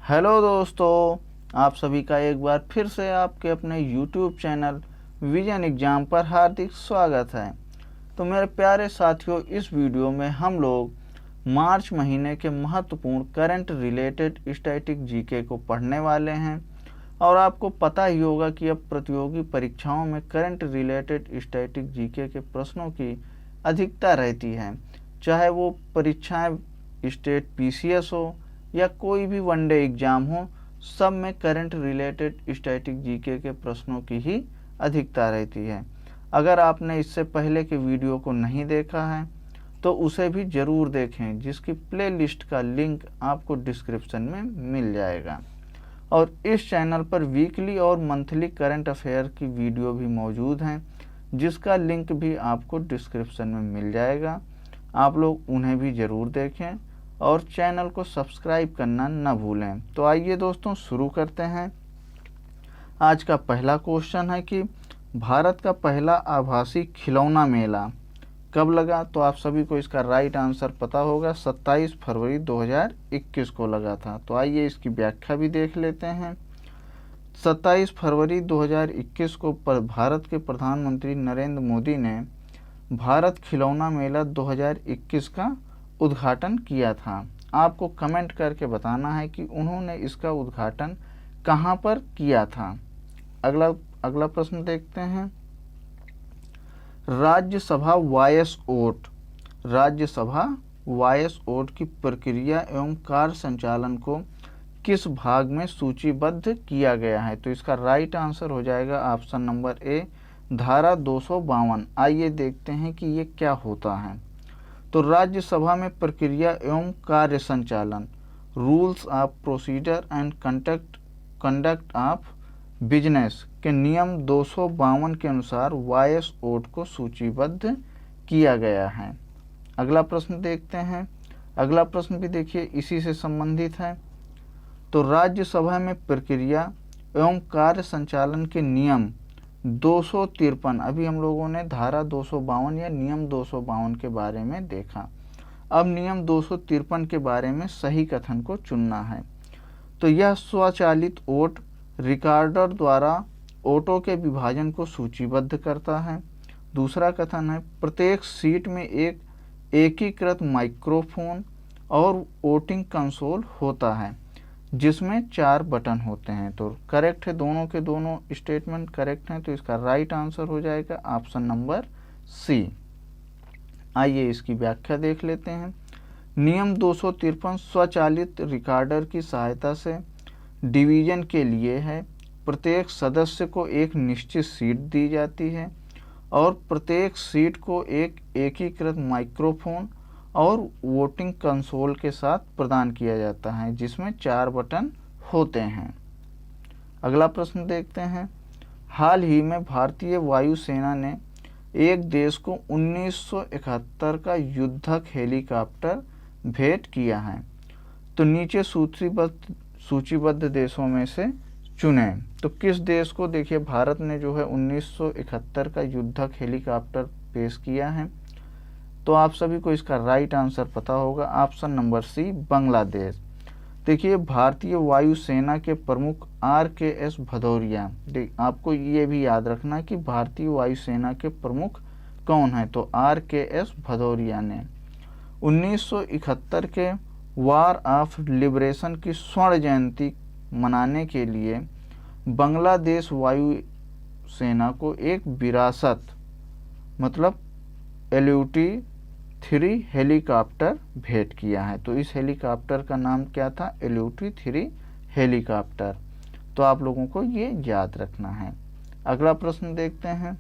Hello दोस्तों, आप सभी का एक बार फिर से आपके अपने YouTube चैनल विजन एग्जाम पर हार्दिक स्वागत है। तो मेरे प्यारे साथियों, इस वीडियो में हम लोग मार्च महीने के महत्वपूर्ण करंट रिलेटेड स्टैटिक जीके को पढ़ने वाले हैं। और आपको पता ही होगा कि अब प्रतियोगी परीक्षाओं में करंट रिलेटेड स्टैटिक जीके के प्रश्नों की अधिकता रहती है, चाहे वो परीक्षाएं स्टेट पीसीएस हो या कोई भी वनडे एग्जाम हो। सब में करंट रिलेटेड स्टैटिक जीके के प्रश्नों की ही अधिकता रहती है। अगर आपने इससे पहले के वीडियो को नहीं देखा है तो उसे भी ज़रूर देखें, जिसकी प्लेलिस्ट का लिंक आपको डिस्क्रिप्शन में मिल जाएगा। और इस चैनल पर वीकली और मंथली करंट अफेयर की वीडियो भी मौजूद हैं, जिसका लिंक भी आपको डिस्क्रिप्शन में मिल जाएगा। आप लोग उन्हें भी ज़रूर देखें और चैनल को सब्सक्राइब करना न भूलें। तो आइए दोस्तों, शुरू करते हैं। आज का पहला क्वेश्चन है कि भारत का पहला आभासी खिलौना मेला कब लगा? तो आप सभी को इसका राइट आंसर पता होगा, 27 फरवरी 2021 को लगा था। तो आइए इसकी व्याख्या भी देख लेते हैं। 27 फरवरी 2021 को भारत के प्रधानमंत्री नरेंद्र मोदी ने भारत खिलौना मेला 2021 का उद्घाटन किया था। आपको कमेंट करके बताना है कि उन्होंने इसका उद्घाटन कहाँ पर किया था। अगला प्रश्न देखते हैं। राज्यसभा वॉयस ओट की प्रक्रिया एवं कार्य संचालन को किस भाग में सूचीबद्ध किया गया है? तो इसका राइट आंसर हो जाएगा ऑप्शन नंबर ए, धारा 252। आइए देखते हैं कि ये क्या होता है। तो राज्यसभा में प्रक्रिया एवं कार्य संचालन, rules of procedure and conduct of business के नियम 252 के अनुसार वॉयस ओट को सूचीबद्ध किया गया है। अगला प्रश्न देखते हैं। अगला प्रश्न भी देखिए इसी से संबंधित है। तो राज्यसभा में प्रक्रिया एवं कार्य संचालन के नियम 253, अभी हम लोगों ने धारा 252 या नियम 252 के बारे में देखा। अब नियम 253 के बारे में सही कथन को चुनना है। तो यह स्वचालित वोट रिकॉर्डर द्वारा वोटों के विभाजन को सूचीबद्ध करता है। दूसरा कथन है, प्रत्येक सीट में एक एकीकृत माइक्रोफोन और वोटिंग कंसोल होता है जिसमें 4 बटन होते हैं। तो करेक्ट है, दोनों के दोनों स्टेटमेंट करेक्ट हैं। तो इसका राइट आंसर हो जाएगा ऑप्शन नंबर सी। आइए इसकी व्याख्या देख लेते हैं। नियम 253 स्वचालित रिकॉर्डर की सहायता से डिवीजन के लिए है। प्रत्येक सदस्य को एक निश्चित सीट दी जाती है और प्रत्येक सीट को एक एकीकृत माइक्रोफोन और वोटिंग कंसोल के साथ प्रदान किया जाता है जिसमें 4 बटन होते हैं। अगला प्रश्न देखते हैं। हाल ही में भारतीय वायुसेना ने एक देश को 1971 का युद्धक हेलीकॉप्टर भेंट किया है। तो नीचे सूचीबद्ध देशों में से चुने। तो किस देश को देखिए भारत ने जो है 1971 का युद्धक हेलीकॉप्टर पेश किया है। तो आप सभी को इसका राइट आंसर पता होगा, ऑप्शन नंबर सी, बांग्लादेश। देखिए भारतीय वायुसेना के प्रमुख RKS भदौरिया, आपको ये भी याद रखना कि भारतीय वायुसेना के प्रमुख कौन है। तो RKS भदौरिया ने 1971 के वार ऑफ लिबरेशन की स्वर्ण जयंती मनाने के लिए बांग्लादेश वायुसेना को एक विरासत मतलब LUT-3 हेलीकॉप्टर भेंट किया है। तो इस हेलीकॉप्टर का नाम क्या था? LUT-3 helicopter. तो आप लोगों को ये याद रखना है। अगला प्रश्न देखते हैं।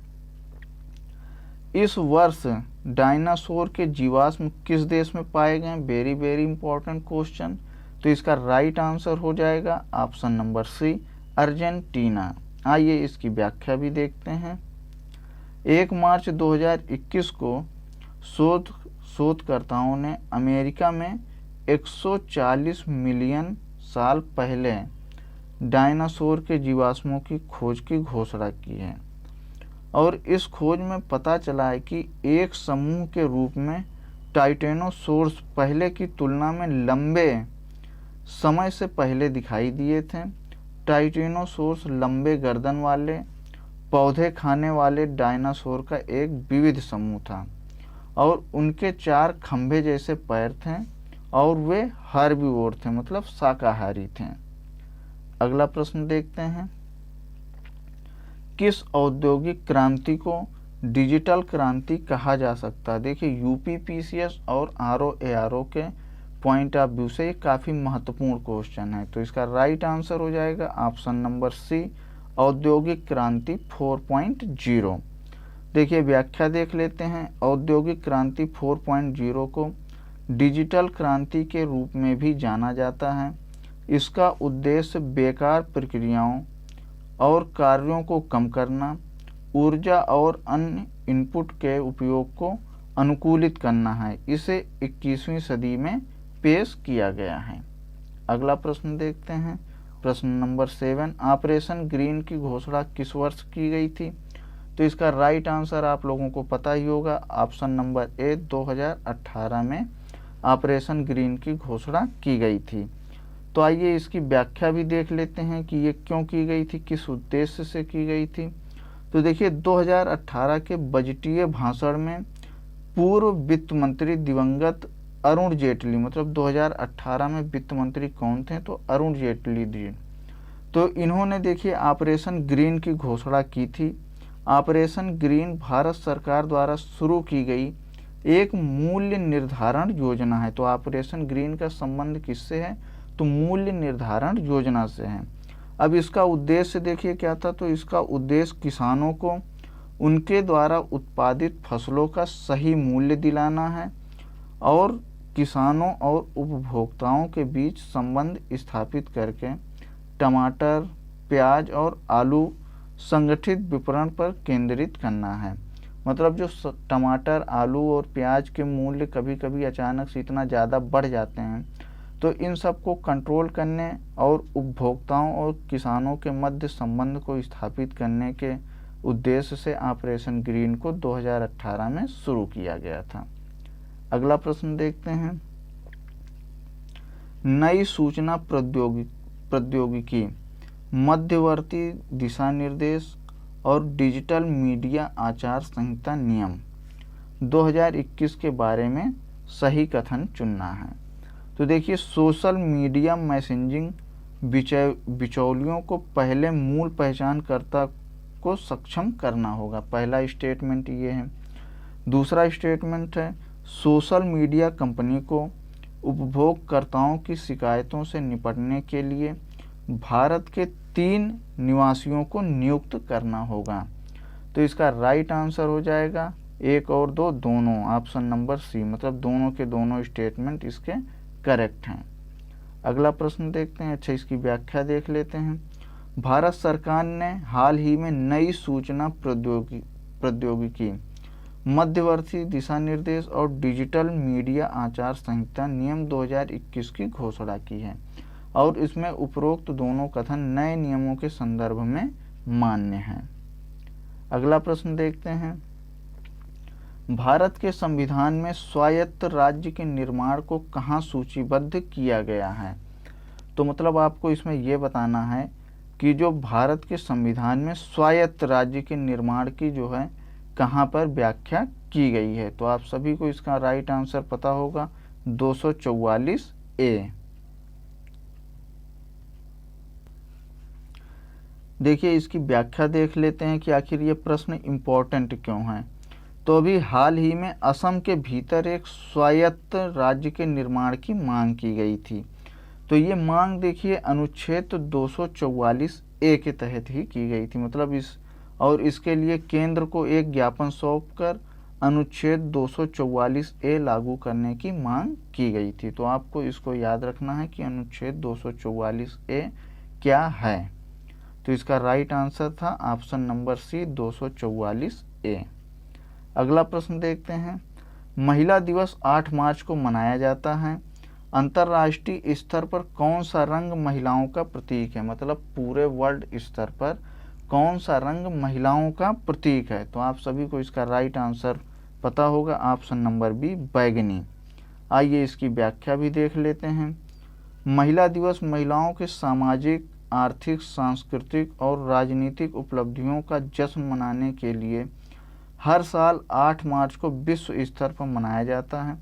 इस वर्ष डायनासोर के जीवाश्म किस देश में पाए गए? Very very important question. तो इसका राइट आंसर हो जाएगा ऑप्शन नंबर सी, अर्जेंटीना। आइए इसकी व्याख्या भी देखते हैं। 1 मार्च 2021 को शोधकर्ताओं ने अमेरिका में 140 मिलियन साल पहले डायनासोर के जीवाश्मों की खोज की घोषणा की है। और इस खोज में पता चला है कि एक समूह के रूप में टाइटेनोसोर्स पहले की तुलना में लंबे समय से पहले दिखाई दिए थे। टाइटेनोसोर्स लंबे गर्दन वाले पौधे खाने वाले डायनासोर का एक विविध समूह था और उनके 4 खंभे जैसे पैर थे और वे हर्बीवोर थे, मतलब शाकाहारी थे। अगला प्रश्न देखते हैं, किस औद्योगिक क्रांति को डिजिटल क्रांति कहा जा सकता है? देखिए यूपीपीसीएस और आरओएआरओ के पॉइंट ऑफ व्यू से ये काफ़ी महत्वपूर्ण क्वेश्चन है। तो इसका राइट आंसर हो जाएगा ऑप्शन नंबर सी, औद्योगिक क्रांति 4.0। देखिए व्याख्या देख लेते हैं। औद्योगिक क्रांति 4.0 को डिजिटल क्रांति के रूप में भी जाना जाता है। इसका उद्देश्य बेकार प्रक्रियाओं और कार्यों को कम करना, ऊर्जा और अन्य इनपुट के उपयोग को अनुकूलित करना है। इसे 21वीं सदी में पेश किया गया है। अगला प्रश्न देखते हैं, प्रश्न नंबर 7, ऑपरेशन ग्रीन की घोषणा किस वर्ष की गई थी? तो इसका राइट आंसर आप लोगों को पता ही होगा, ऑप्शन नंबर ए 2018 में ऑपरेशन ग्रीन की घोषणा की गई थी। तो आइए इसकी व्याख्या भी देख लेते हैं कि ये क्यों की गई थी, किस उद्देश्य से की गई थी। तो देखिए 2018 के बजटीय भाषण में पूर्व वित्त मंत्री दिवंगत अरुण जेटली, मतलब 2018 में वित्त मंत्री कौन थे? तो अरुण जेटली जी। तो इन्होंने देखिए ऑपरेशन ग्रीन की घोषणा की थी। ऑपरेशन ग्रीन भारत सरकार द्वारा शुरू की गई एक मूल्य निर्धारण योजना है। तो ऑपरेशन ग्रीन का संबंध किससे है? तो मूल्य निर्धारण योजना से है। अब इसका उद्देश्य देखिए क्या था? तो इसका उद्देश्य किसानों को उनके द्वारा उत्पादित फसलों का सही मूल्य दिलाना है और किसानों और उपभोक्ताओं के बीच संबंध स्थापित करके टमाटर, प्याज और आलू संगठित विपणन पर केंद्रित करना है। मतलब जो टमाटर, आलू और प्याज के मूल्य कभी कभी अचानक से इतना ज़्यादा बढ़ जाते हैं, तो इन सब को कंट्रोल करने और उपभोक्ताओं और किसानों के मध्य संबंध को स्थापित करने के उद्देश्य से ऑपरेशन ग्रीन को 2018 में शुरू किया गया था। अगला प्रश्न देखते हैं, नई सूचना प्रौद्योगिकी, मध्यवर्ती दिशा निर्देश और डिजिटल मीडिया आचार संहिता नियम 2021 के बारे में सही कथन चुनना है। तो देखिए सोशल मीडिया मैसेजिंग बिचौलियों को पहले मूल पहचानकर्ता को सक्षम करना होगा। पहला स्टेटमेंट ये है। दूसरा स्टेटमेंट है, सोशल मीडिया कंपनी को उपभोगकर्ताओं की शिकायतों से निपटने के लिए भारत के 3 निवासियों को नियुक्त करना होगा। तो इसका राइट आंसर हो जाएगा 1 और 2 दोनों, ऑप्शन नंबर सी, मतलब दोनों के दोनों स्टेटमेंट इसके करेक्ट हैं। अगला प्रश्न देखते हैं। अच्छा, इसकी व्याख्या देख लेते हैं। भारत सरकार ने हाल ही में नई सूचना प्रौद्योगिकी, मध्यवर्ती दिशा निर्देश और डिजिटल मीडिया आचार संहिता नियम 2021 की घोषणा की है और इसमें उपरोक्त दोनों कथन नए नियमों के संदर्भ में मान्य हैं। अगला प्रश्न देखते हैं, भारत के संविधान में स्वायत्त राज्य के निर्माण को कहाँ सूचीबद्ध किया गया है? तो मतलब आपको इसमें यह बताना है कि जो भारत के संविधान में स्वायत्त राज्य के निर्माण की जो है कहाँ पर व्याख्या की गई है। तो आप सभी को इसका राइट आंसर पता होगा, 244 ए। देखिए इसकी व्याख्या देख लेते हैं कि आखिर ये प्रश्न इम्पोर्टेंट क्यों है। तो अभी हाल ही में असम के भीतर एक स्वायत्त राज्य के निर्माण की मांग की गई थी। तो ये मांग देखिए अनुच्छेद 244 ए के तहत ही की गई थी। मतलब इसके लिए केंद्र को एक ज्ञापन सौंपकर अनुच्छेद 244 ए लागू करने की मांग की गई थी। तो आपको इसको याद रखना है कि अनुच्छेद 244 ए क्या है। तो इसका राइट आंसर था ऑप्शन नंबर सी, 244 ए। अगला प्रश्न देखते हैं, महिला दिवस 8 मार्च को मनाया जाता है। अंतर्राष्ट्रीय स्तर पर कौन सा रंग महिलाओं का प्रतीक है? मतलब पूरे वर्ल्ड स्तर पर कौन सा रंग महिलाओं का प्रतीक है? तो आप सभी को इसका राइट आंसर पता होगा, ऑप्शन नंबर बी, बैगनी। आइए इसकी व्याख्या भी देख लेते हैं। महिला दिवस महिलाओं के सामाजिक, आर्थिक, सांस्कृतिक और राजनीतिक उपलब्धियों का जश्न मनाने के लिए हर साल 8 मार्च को विश्व स्तर पर मनाया जाता है।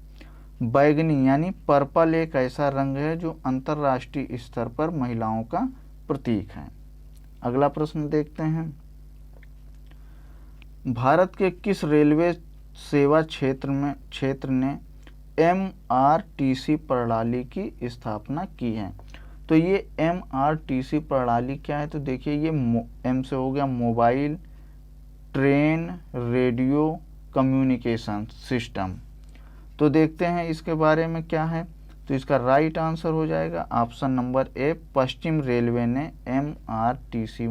बैगनी यानी पर्पल एक ऐसा रंग है जो अंतर्राष्ट्रीय स्तर पर महिलाओं का प्रतीक है। अगला प्रश्न देखते हैं, भारत के किस रेलवे सेवा क्षेत्र ने MRTC प्रणाली की स्थापना की है? तो ये MRTC प्रणाली क्या है? तो देखिए ये M से हो गया mobile, train, radio, communication system. तो देखते हैं इसके बारे में क्या है। तो इसका राइट आंसर हो जाएगा option number A, Paschim railway ने MRTC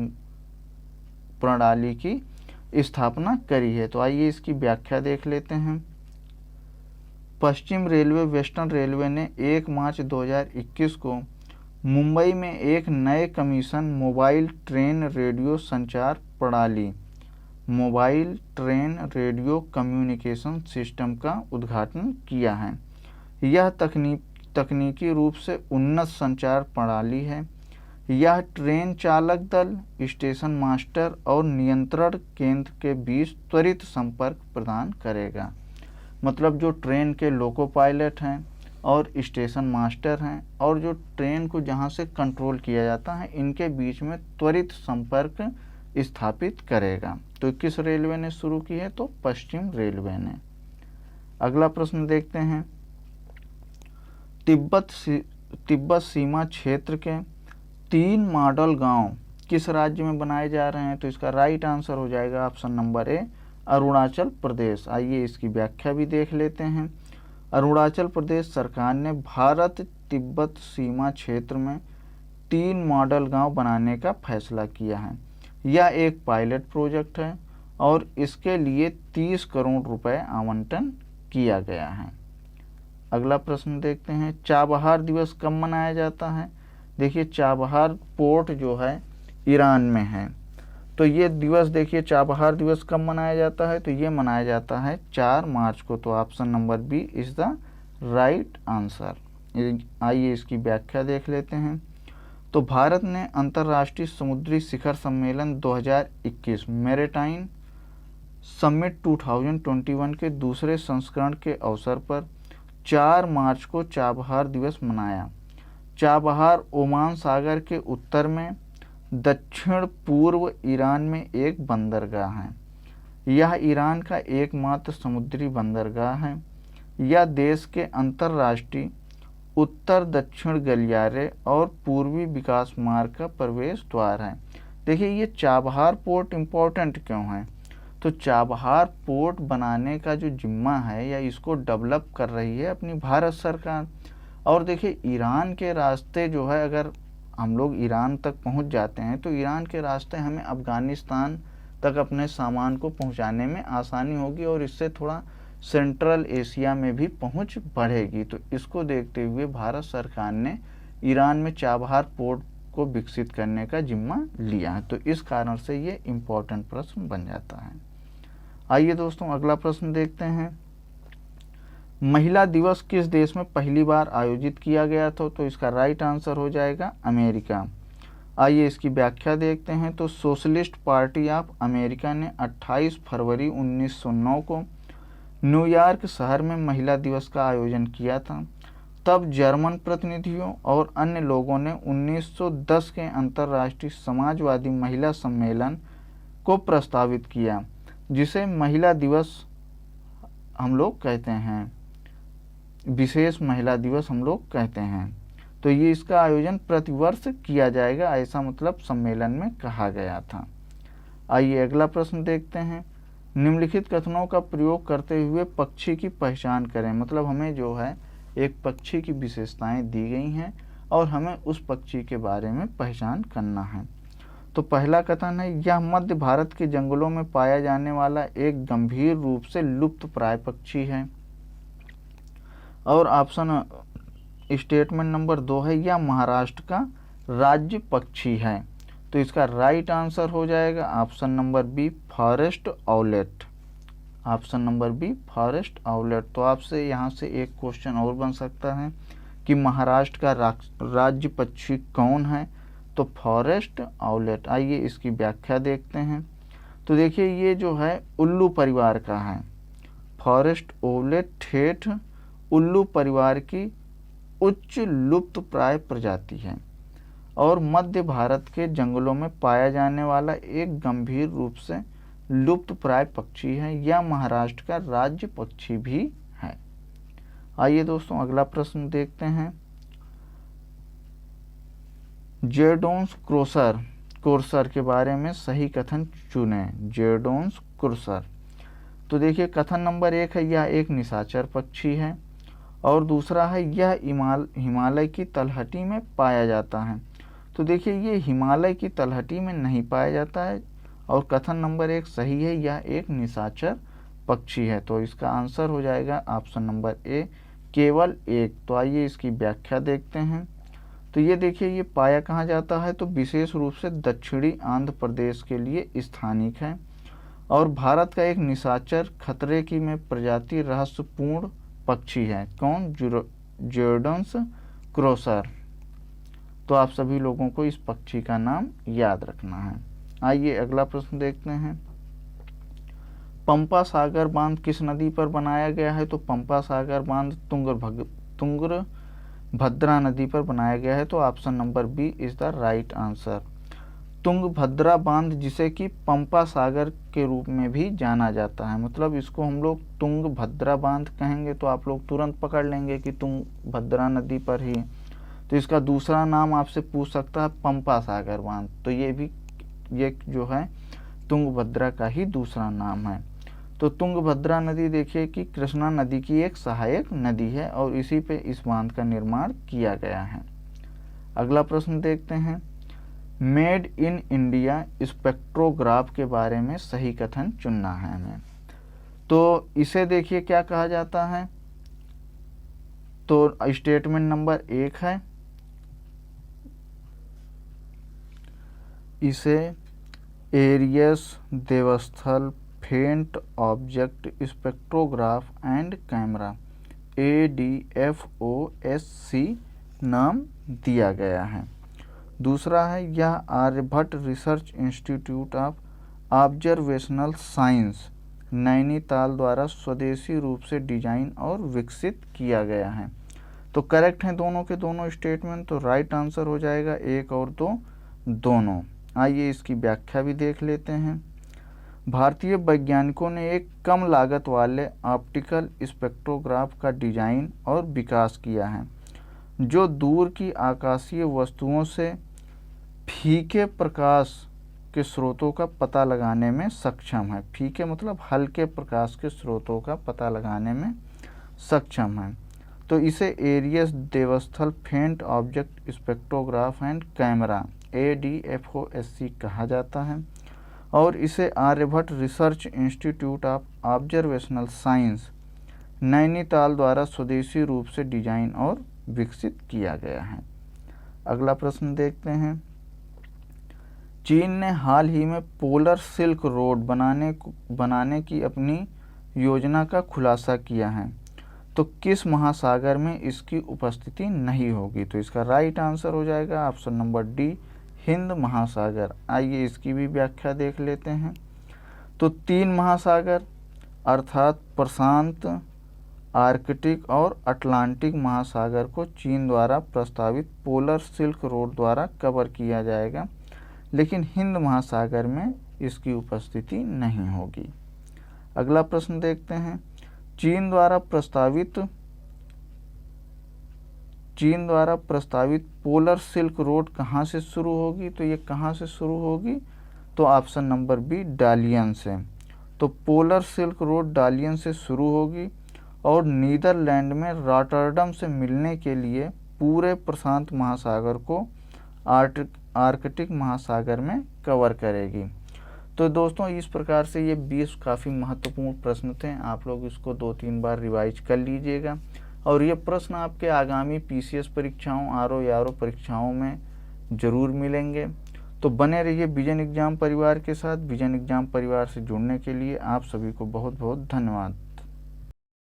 प्रणाली की स्थापना करी है। तो आइए इसकी व्याख्या देख लेते हैं। पश्चिम रेलवे वेस्टर्न रेलवे ने 1 मार्च 2021 को मुंबई में एक नए कमीशन मोबाइल ट्रेन रेडियो संचार प्रणाली, mobile train radio communication system का उद्घाटन किया है। यह तकनीकी रूप से उन्नत संचार प्रणाली है। यह ट्रेन चालक दल, स्टेशन मास्टर और नियंत्रण केंद्र के बीच त्वरित संपर्क प्रदान करेगा। मतलब जो ट्रेन के लोको पायलट हैं और स्टेशन मास्टर हैं और जो ट्रेन को जहां से कंट्रोल किया जाता है, इनके बीच में त्वरित संपर्क स्थापित करेगा। तो किस रेलवे ने शुरू की है? तो पश्चिम रेलवे ने। अगला प्रश्न देखते हैं, तिब्बत सीमा क्षेत्र के 3 मॉडल गांव किस राज्य में बनाए जा रहे हैं? तो इसका राइट आंसर हो जाएगा option number A, Arunachal Pradesh. आइए इसकी व्याख्या भी देख लेते हैं। अरुणाचल प्रदेश सरकार ने भारत तिब्बत सीमा क्षेत्र में 3 मॉडल गांव बनाने का फैसला किया है। यह एक पायलट प्रोजेक्ट है और इसके लिए 30 करोड़ रुपए आवंटन किया गया है। अगला प्रश्न देखते हैं, चाबहार दिवस कब मनाया जाता है? देखिए चाबहार पोर्ट जो है ईरान में है। तो ये दिवस देखिए चाबहार दिवस कब मनाया जाता है? तो ये मनाया जाता है 4 मार्च को। तो option number B is the right answer. आइए इसकी व्याख्या देख लेते हैं। तो भारत ने अंतर्राष्ट्रीय समुद्री शिखर सम्मेलन 2021 मैरीटाइम समिट 2021 के दूसरे संस्करण के अवसर पर 4 मार्च को चाबहार दिवस मनाया। चाबहार ओमान सागर के उत्तर में दक्षिण पूर्व ईरान में एक बंदरगाह है। यह ईरान का एकमात्र समुद्री बंदरगाह है। यह देश के अंतर्राष्ट्रीय उत्तर दक्षिण गलियारे और पूर्वी विकास मार्ग का प्रवेश द्वार है। देखिए ये चाबहार पोर्ट इम्पोर्टेंट क्यों है? तो चाबहार पोर्ट बनाने का जो जिम्मा है या इसको डेवलप कर रही है अपनी भारत सरकार। और देखिए ईरान के रास्ते जो है, अगर हम लोग ईरान तक पहुंच जाते हैं तो ईरान के रास्ते हमें अफ़गानिस्तान तक अपने सामान को पहुंचाने में आसानी होगी और इससे थोड़ा सेंट्रल एशिया में भी पहुंच बढ़ेगी। तो इसको देखते हुए भारत सरकार ने ईरान में चाबहार पोर्ट को विकसित करने का जिम्मा लिया है। तो इस कारण से ये इम्पोर्टेंट प्रश्न बन जाता है। आइए दोस्तों अगला प्रश्न देखते हैं, महिला दिवस किस देश में पहली बार आयोजित किया गया था? तो इसका राइट आंसर हो जाएगा अमेरिका। आइए इसकी व्याख्या देखते हैं। तो सोशलिस्ट पार्टी ऑफ अमेरिका ने 28 फरवरी 1909 को न्यूयॉर्क शहर में महिला दिवस का आयोजन किया था। तब जर्मन प्रतिनिधियों और अन्य लोगों ने 1910 के अंतर्राष्ट्रीय समाजवादी महिला सम्मेलन को प्रस्तावित किया, जिसे महिला दिवस हम लोग कहते हैं, विशेष महिला दिवस हम लोग कहते हैं। तो ये इसका आयोजन प्रतिवर्ष किया जाएगा, ऐसा मतलब सम्मेलन में कहा गया था। आइए अगला प्रश्न देखते हैं, निम्नलिखित कथनों का प्रयोग करते हुए पक्षी की पहचान करें। मतलब हमें जो है एक पक्षी की विशेषताएं दी गई हैं और हमें उस पक्षी के बारे में पहचान करना है। तो पहला कथन है, यह मध्य भारत के जंगलों में पाया जाने वाला एक गंभीर रूप से लुप्त प्राय पक्षी है। और ऑप्शन स्टेटमेंट नंबर 2 है, यह महाराष्ट्र का राज्य पक्षी है। तो इसका राइट आंसर हो जाएगा option number B, forest outlet. Option number B, forest outlet. तो आपसे यहाँ से एक क्वेश्चन और बन सकता है कि महाराष्ट्र का राज्य पक्षी कौन है? तो फॉरेस्ट आउलेट। आइए इसकी व्याख्या देखते हैं। तो देखिए ये जो है उल्लू परिवार का है। फॉरेस्ट आउलेट ठेठ उल्लू परिवार की उच्च लुप्त प्राय प्रजाति है और मध्य भारत के जंगलों में पाया जाने वाला एक गंभीर रूप से लुप्त प्राय पक्षी है। यह महाराष्ट्र का राज्य पक्षी भी है। आइए दोस्तों अगला प्रश्न देखते हैं। जेडोन्स कोर्सर के बारे में सही कथन चुनें। जेडोन्स कोर्सर। तो देखिए कथन नंबर 1 है यह एक निशाचर पक्षी है और दूसरा है यह हिमालय की तलहटी में पाया जाता है। तो देखिए ये हिमालय की तलहटी में नहीं पाया जाता है और कथन नंबर 1 सही है, यह एक निशाचर पक्षी है। तो इसका आंसर हो जाएगा ऑप्शन नंबर ए, केवल एक। तो आइए इसकी व्याख्या देखते हैं। तो ये देखिए ये पाया कहाँ जाता है? तो विशेष रूप से दक्षिणी आंध्र प्रदेश के लिए स्थानिक है और भारत का एक निशाचर खतरे की में प्रजाति रहस्यपूर्ण पक्षी है। कौन? जेडोन्स कोर्सर। तो आप सभी लोगों को इस पक्षी का नाम याद रखना है। आइए अगला प्रश्न देखते हैं। पंपा सागर बांध किस नदी पर बनाया गया है? तो पंपा सागर बांध तुंगभद्रा नदी पर बनाया गया है। तो option number B is the right answer. Tungabhadra बांध जिसे कि पंपा सागर के रूप में भी जाना जाता है, मतलब इसको हम लोग तुंगभद्रा बांध कहेंगे तो आप लोग तुरंत पकड़ लेंगे कि तुंगभद्रा नदी पर ही। तो इसका दूसरा नाम आपसे पूछ सकता है पंपा सागर बांध। तो ये जो है तुंगभद्रा का ही दूसरा नाम है। तो तुंगभद्रा नदी देखिए कि कृष्णा नदी की एक सहायक नदी है और इसी पे इस बांध का निर्माण किया गया है। अगला प्रश्न देखते हैं। मेड इन इंडिया स्पेक्ट्रोग्राफ के बारे में सही कथन चुनना है हमें। तो इसे देखिए क्या कहा जाता है? तो स्टेटमेंट नंबर 1 है, इसे Aries Devasthal faint object spectrograph and camera ADFOSC नाम दिया गया है। दूसरा है यह Aryabhatta research institute of observational science Nainital द्वारा स्वदेशी रूप से डिजाइन और विकसित किया गया है। तो करेक्ट हैं दोनों के दोनों स्टेटमेंट। तो राइट आंसर हो जाएगा 1 और 2 दोनों। आइए इसकी व्याख्या भी देख लेते हैं। भारतीय वैज्ञानिकों ने एक कम लागत वाले ऑप्टिकल स्पेक्ट्रोग्राफ का डिजाइन और विकास किया है जो दूर की आकाशीय वस्तुओं से फीके प्रकाश के स्रोतों का पता लगाने में सक्षम है। फीके मतलब हल्के प्रकाश के स्रोतों का पता लगाने में सक्षम है। तो इसे Aries Devasthal faint object spectrograph and camera ADFOSC कहा जाता है और इसे Aryabhatta research institute of observational science Nainital द्वारा स्वदेशी रूप से डिजाइन और विकसित किया गया है। अगला प्रश्न देखते हैं। चीन ने हाल ही में पोलर सिल्क रोड बनाने की अपनी योजना का खुलासा किया है। तो किस महासागर में इसकी उपस्थिति नहीं होगी? तो इसका राइट आंसर हो जाएगा ऑप्शन नंबर डी, हिंद महासागर। आइए इसकी भी व्याख्या देख लेते हैं। तो 3 महासागर अर्थात प्रशांत, आर्कटिक और अटलांटिक महासागर को चीन द्वारा प्रस्तावित पोलर सिल्क रोड द्वारा कवर किया जाएगा, लेकिन हिंद महासागर में इसकी उपस्थिति नहीं होगी। अगला प्रश्न देखते हैं। चीन द्वारा प्रस्तावित पोलर सिल्क रोड कहाँ से शुरू होगी? तो ये कहाँ से शुरू होगी? तो ऑप्शन नंबर बी, डालियन से। तो पोलर सिल्क रोड डालियन से शुरू होगी और नीदरलैंड में रॉटरडम से मिलने के लिए पूरे प्रशांत महासागर को आर्कटिक महासागर में कवर करेगी। तो दोस्तों इस प्रकार से ये 20 काफ़ी महत्वपूर्ण प्रश्न थे। आप लोग इसको 2-3 बार रिवाइज कर लीजिएगा और ये प्रश्न आपके आगामी PCS परीक्षाओं, RO या RO परीक्षाओं में ज़रूर मिलेंगे। तो बने रहिए विजन एग्जाम परिवार के साथ। विजन एग्जाम परिवार से जुड़ने के लिए आप सभी को बहुत बहुत धन्यवाद।